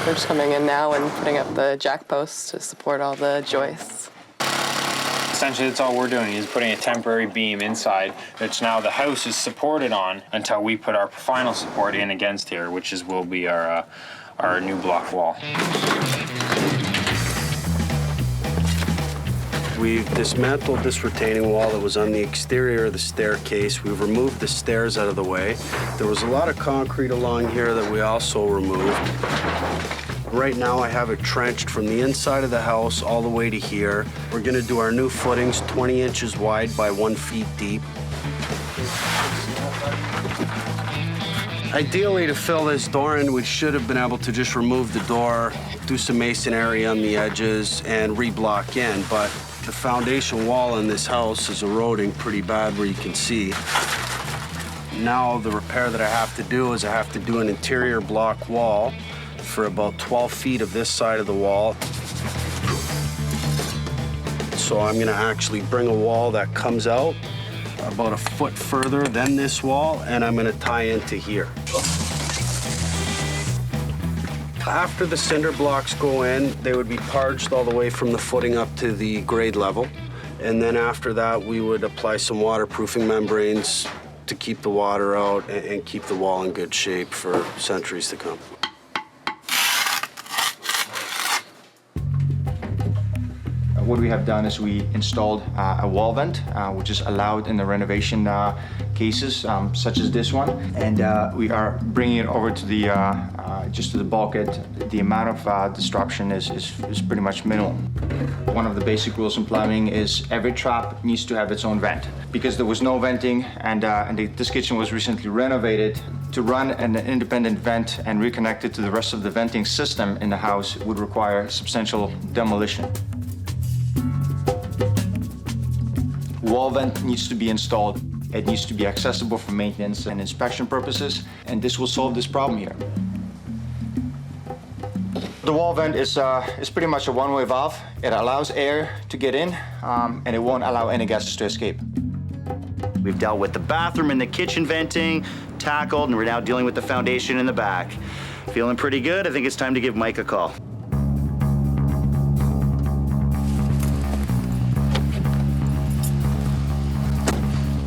We're just coming in now and putting up the jack posts to support all the joists. Essentially, that's all we're doing is putting a temporary beam inside, which now the house is supported on until we put our final support in against here, which will be our new block wall. We've dismantled this retaining wall that was on the exterior of the staircase. We've removed the stairs out of the way. There was a lot of concrete along here that we also removed. Right now I have it trenched from the inside of the house all the way to here. We're gonna do our new footings 20 inches wide by 1 feet deep. Ideally, to fill this door in, we should have been able to just remove the door, do some masonry on the edges, and reblock in, but the foundation wall in this house is eroding pretty bad where you can see. Now the repair that I have to do is I have to do an interior block wall for about 12 feet of this side of the wall. So I'm gonna actually bring a wall that comes out about a foot further than this wall, and I'm gonna tie into here. After the cinder blocks go in, they would be parged all the way from the footing up to the grade level. And then after that, we would apply some waterproofing membranes to keep the water out and keep the wall in good shape for centuries to come. What we have done is we installed a wall vent, which is allowed in the renovation cases, such as this one. And we are bringing it over to the, just to the bulkhead. The amount of disruption is pretty much minimal. One of the basic rules in plumbing is every trap needs to have its own vent. Because there was no venting and this kitchen was recently renovated, to run an independent vent and reconnect it to the rest of the venting system in the house would require substantial demolition. Wall vent needs to be installed. It needs to be accessible for maintenance and inspection purposes, and this will solve this problem here. The wall vent is pretty much a one-way valve. It allows air to get in, and it won't allow any gases to escape. We've dealt with the bathroom and the kitchen venting, tackled, and we're now dealing with the foundation in the back. Feeling pretty good. I think it's time to give Mike a call.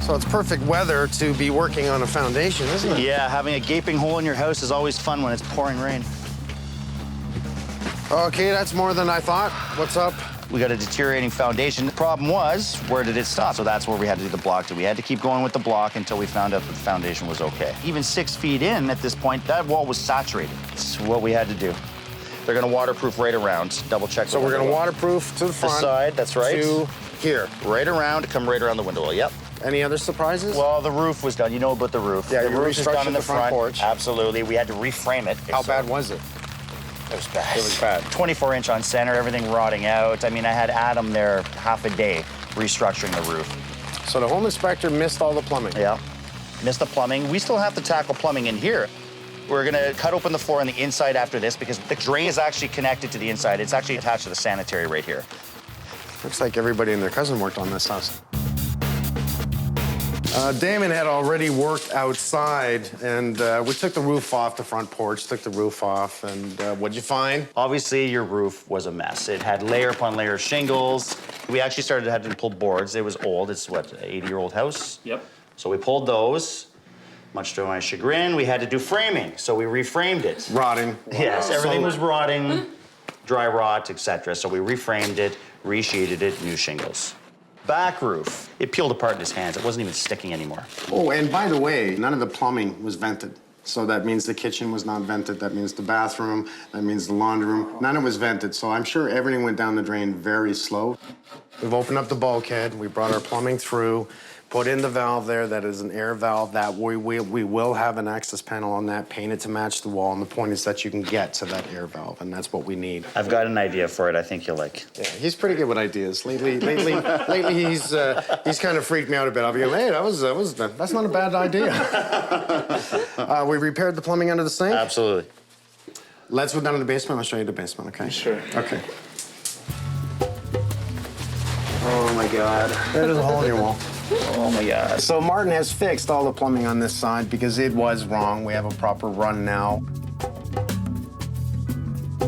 So it's perfect weather to be working on a foundation, isn't it? Yeah, having a gaping hole in your house is always fun when it's pouring rain. Okay, that's more than I thought. What's up? We got a deteriorating foundation. The problem was, where did it stop? So that's where we had to do the block. So we had to keep going with the block until we found out that the foundation was okay. Even 6 feet in at this point, that wall was saturated. That's what we had to do. They're gonna waterproof right around, double check. So we're gonna waterproof to the front. This side, that's right. To here. Right around, come right around the window well, yep. Any other surprises? Well, the roof was done. You know about the roof. Yeah, the you roof is done in the front porch. Absolutely. We had to reframe it. How bad was it? It was bad. It was bad. 24-inch on center, everything rotting out. I mean, I had Adam there half a day restructuring the roof. So the home inspector missed all the plumbing? Yeah, missed the plumbing. We still have to tackle plumbing in here. We're gonna cut open the floor on the inside after this because the drain is actually connected to the inside. It's actually attached to the sanitary right here. Looks like everybody and their cousin worked on this house. Damon had already worked outside, and we took the roof off the front porch, took the roof off, and what'd you find? Obviously, your roof was a mess. It had layer upon layer of shingles. We actually started to have to pull boards. It was old. It's, what, an 80-year-old house? Yep. So we pulled those. Much to my chagrin, we had to do framing, so we reframed it. Rotting. Yes, everything was rotting, dry rot, etc. So we reframed it, resheeted it, new shingles. Back roof, it peeled apart in his hands. It wasn't even sticking anymore. Oh, and by the way, none of the plumbing was vented. So that means the kitchen was not vented. That means the bathroom. That means the laundry room. None of it was vented. So I'm sure everything went down the drain very slow. We've opened up the bulkhead. We brought our plumbing through, put in the valve there. That is an air valve. That we will have an access panel on that, painted to match the wall. And the point is that you can get to that air valve, and that's what we need. I've got an idea for it I think you'll like. Yeah, he's pretty good with ideas. Lately he's kind of freaked me out a bit. I'll be like, hey, that's not a bad idea. We repaired the plumbing under the sink. Absolutely. Let's go down to the basement. I'll show you the basement, okay? Sure. Okay. Oh my God. There's a hole in your wall. Oh my God. So Martin has fixed all the plumbing on this side because it was wrong. We have a proper run now.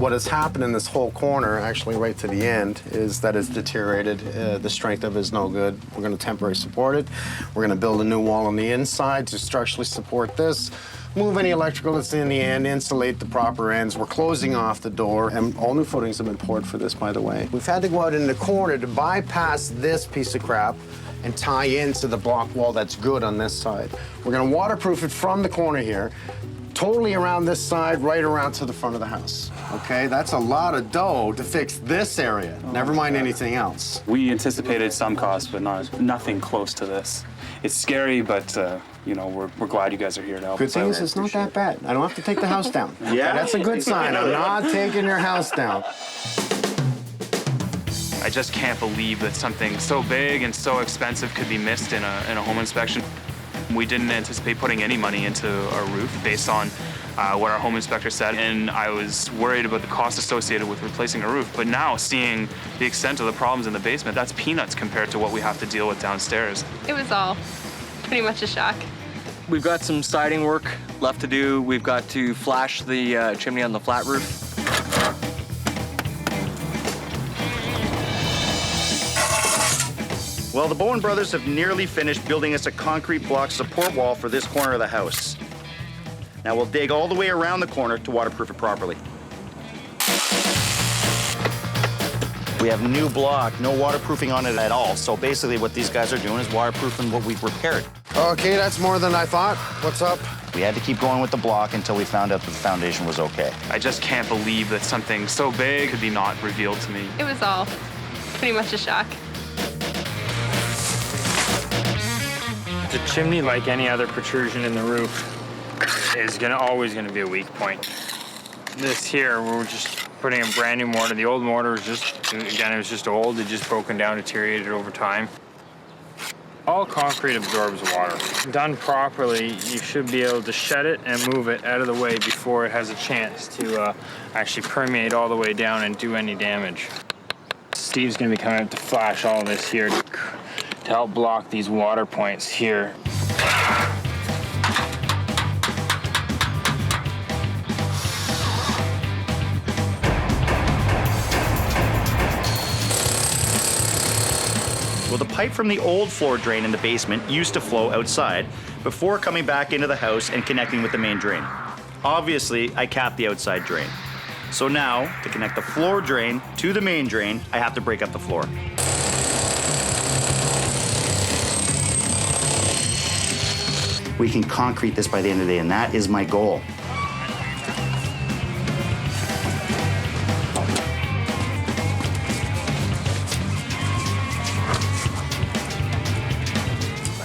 What has happened in this whole corner, actually right to the end, is that it's deteriorated. The strength of it is no good. We're going to temporarily support it. We're going to build a new wall on the inside to structurally support this. Move any electrical that's in the end, insulate the proper ends. We're closing off the door, and all new footings have been poured for this, by the way. We've had to go out in the corner to bypass this piece of crap and tie into the block wall that's good on this side. We're gonna waterproof it from the corner here, totally around this side, right around to the front of the house. Okay, that's a lot of dough to fix this area, never mind anything else. We anticipated some costs, but nothing close to this. It's scary, but you know, we're glad you guys are here to help Good us thing out. is it's not that bad. I don't have to take the house down. Yeah. That's a good sign. I'm not taking your house down. I just can't believe that something so big and so expensive could be missed in a home inspection. We didn't anticipate putting any money into our roof based on what our home inspector said, and I was worried about the cost associated with replacing a roof. But now, seeing the extent of the problems in the basement, that's peanuts compared to what we have to deal with downstairs. It was all pretty much a shock. We've got some siding work left to do. We've got to flash the chimney on the flat roof. Well, the Bowen brothers have nearly finished building us a concrete block support wall for this corner of the house. Now we'll dig all the way around the corner to waterproof it properly. We have new block, no waterproofing on it at all. So basically what these guys are doing is waterproofing what we've repaired. Okay, that's more than I thought. What's up? We had to keep going with the block until we found out that the foundation was okay. I just can't believe that something so big could be not revealed to me. It was all pretty much a shock. The chimney, like any other protrusion in the roof, is always gonna be a weak point. This here, we're just putting a brand new mortar. The old mortar was it was just old. It just broken down, deteriorated over time. All concrete absorbs water. Done properly, you should be able to shed it and move it out of the way before it has a chance to actually permeate all the way down and do any damage. Steve's gonna be coming up to flash all this here to help block these water points here. Well, the pipe from the old floor drain in the basement used to flow outside before coming back into the house and connecting with the main drain. Obviously, I capped the outside drain. So now, to connect the floor drain to the main drain, I have to break up the floor. We can concrete this by the end of the day, and that is my goal.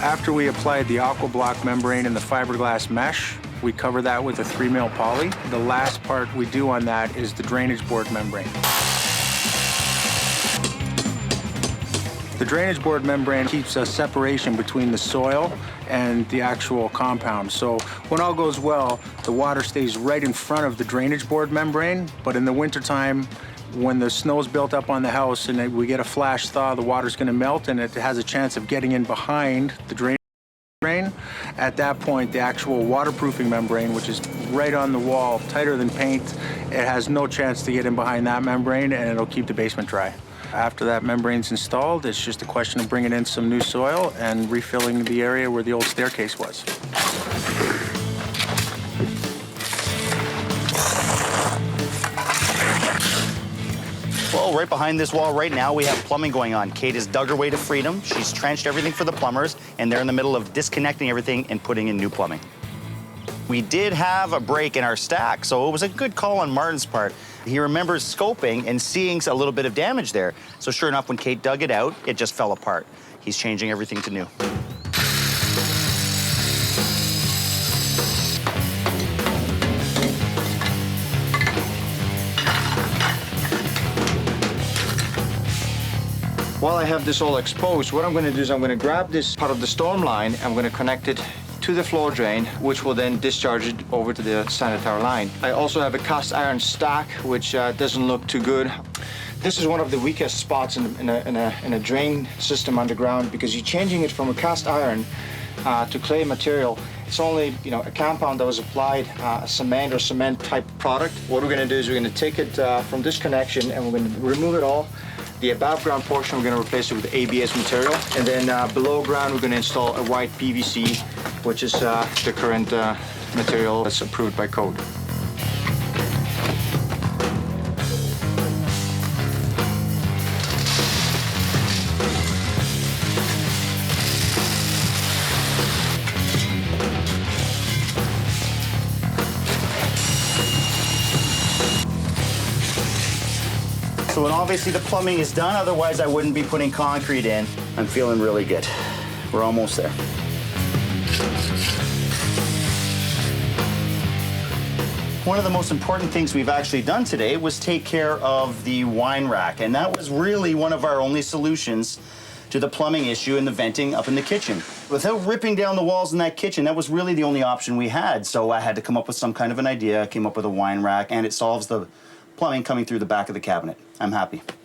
After we applied the aquablock membrane and the fiberglass mesh, we cover that with a 3mm poly. The last part we do on that is the drainage board membrane. The drainage board membrane keeps a separation between the soil and the actual compound. So when all goes well, the water stays right in front of the drainage board membrane, but in the wintertime, when the snow's built up on the house and we get a flash thaw, the water's gonna melt and it has a chance of getting in behind the drain. At that point, the actual waterproofing membrane, which is right on the wall, tighter than paint, it has no chance to get in behind that membrane and it'll keep the basement dry. After that membrane's installed, it's just a question of bringing in some new soil and refilling the area where the old staircase was. Well, right behind this wall right now, we have plumbing going on. Kate has dug her way to freedom. She's trenched everything for the plumbers, and they're in the middle of disconnecting everything and putting in new plumbing. We did have a break in our stack, so it was a good call on Martin's part. He remembers scoping and seeing a little bit of damage there. So sure enough, when Kate dug it out, it just fell apart. He's changing everything to new. While I have this all exposed, what I'm going to do is I'm going to grab this part of the storm line, I'm going to connect it to the floor drain, which will then discharge it over to the sanitary line. I also have a cast iron stack, which doesn't look too good. This is one of the weakest spots in a drain system underground because you're changing it from a cast iron to clay material. It's only, a compound that was applied, a cement or cement type product. What we're going to do is we're going to take it from this connection and we're going to remove it all. The above ground portion, we're going to replace it with ABS material. And then below ground, we're going to install a white PVC, which is the current material that's approved by code. So and obviously the plumbing is done, otherwise I wouldn't be putting concrete in. I'm feeling really good. We're almost there. One of the most important things we've actually done today was take care of the wine rack, and that was really one of our only solutions to the plumbing issue and the venting up in the kitchen. Without ripping down the walls in that kitchen, that was really the only option we had. So I had to come up with some kind of an idea, came up with a wine rack, and it solves the plumbing coming through the back of the cabinet. I'm happy.